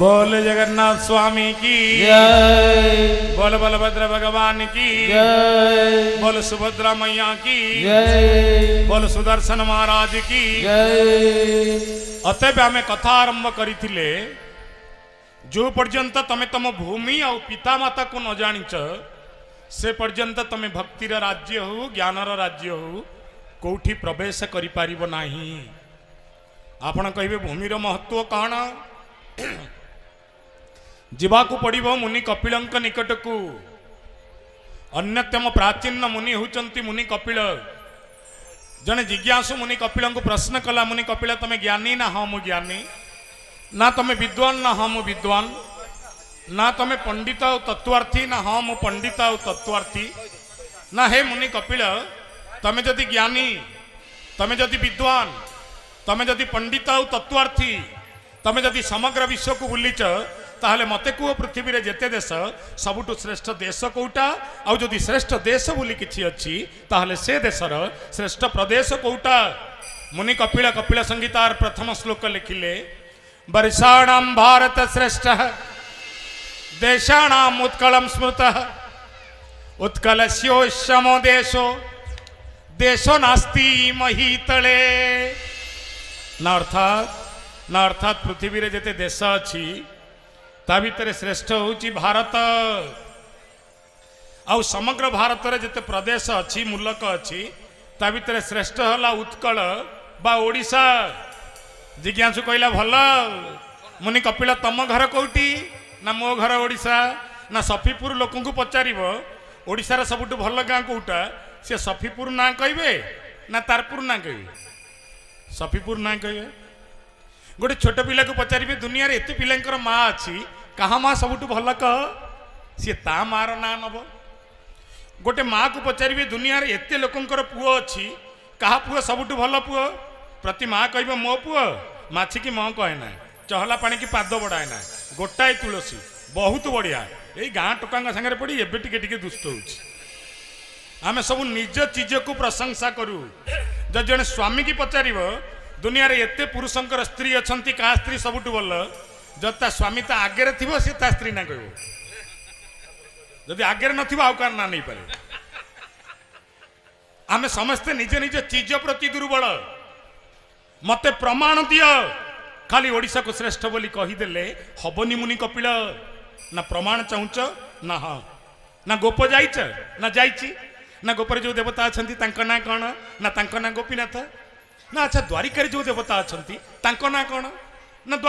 बोल जगन्नाथ स्वामी की जय, बोल बलभद्र भगवान की जय, बोल सुभद्रा मैया की जय, बोल सुदर्शन महाराज की जय। अतएव आम कथा आरंभ करथिले जो पर्यंत तमे तम भूमि और पिता माता को न जानिच से पर्यंत तमे भक्तिर राज्य हो ज्ञानर राज्य हो कोठी प्रवेश करि पारिबो नाही। आपण कहिबे भूमिर महत्व कौन जीवाकू पड़िबो मुनि कपिलंक निकट को। अन्यतम प्राचीन मुनि होचंती मुनि कपिल। जने जिज्ञासु मुनि कपिल को प्रश्न कला मुनि कपिल तमे ज्ञानी ना हाँ मु ज्ञानी ना तमे विद्वान ना हाँ मु विद्वान ना तमे पंडित और तत्वार्थी ना हाँ मु पंडित और तत्वार्थी ना हे मुनि कपिल तमे जदि ज्ञानी तमे जदि विद्वान तमे जदि पंडित और तत्वार्थी तमे जदि समग्र विश्व को बुलीच ताहले मते को पृथ्वी रे जेते देश सबुठु श्रेष्ठ देश कोटा आउ जदि श्रेष्ठ देश बोली किछि अछि ताहले से देशर श्रेष्ठ प्रदेश कोटा। मुनि कपिल कपिल संगीतार प्रथम श्लोक लिखिले वर्षाणाम भारत श्रेष्ठ देशाणाम उत्कलम स्मृत उत्कलस्योश्यमो देशो देशो नास्ति महीतले। ना अर्थात पृथ्वी रे जेते देश अछि ता भितर श्रेष्ठ होची भारत आउ समग्र भारत रे जेते प्रदेश अछि मुलक अछि ता भितर श्रेष्ठ होला उत्कल बा ओडिशा। जिज्ञासु कहला भल मुनि कपिल तम घर कोठी ना मो घर ओडिशा ना सफीपुर लोक को पचारिबो ओडिशार सबुठु भल गाँ कोटा से सफीपुर ना कहबे ना तारपुर ना कहबे सफीपुर ना कहबे। गोटे छोट पिला को पचारे दुनिया रे एते पिलांकर माँ अच्छी कहा माँ सबुठु भल कह सी ता मार ना नब। गोटे माँ को पचारे दुनिया रे एते लोकंकर पुओ अच्छी कहा पुओ सबुठु भल पुओ प्रति माँ कह मो पुओ माछी की मह कहे ना चहला पानी की पाद बढ़ाए ना गोटाए तुलसी बहुत बढ़िया यही गाँ टोका सागर पड़ी एबे टिके टिके दुष्ट होउछि। आमे सब निज चीज को प्रशंसा करू जब जने स्वामी की पचार दुनिया रे एते पुरुषंकर स्त्री अछंती का स्त्री सबुठु भल जब ता स्वामी ता आगे थी सी ता स्त्री ना कहब जदि आगे नथिबो आउ कार ना नहीं पारे। आमे समस्ते निज निज चीज प्रति दुर्बल मते प्रमाण दियो खाली ओडिशा को श्रेष्ठ बोली कहीदेले हबनी मुनि कपिल ना प्रमाण चाहूच ना हाँ ना गोप जाइच ना जाइची ना गोपर जो देवता अछंती तांका ना कौन ना तांका ना गोपीनाथ ना अच्छा द्वारिका जो देवता अछंती तांका ना कौन ना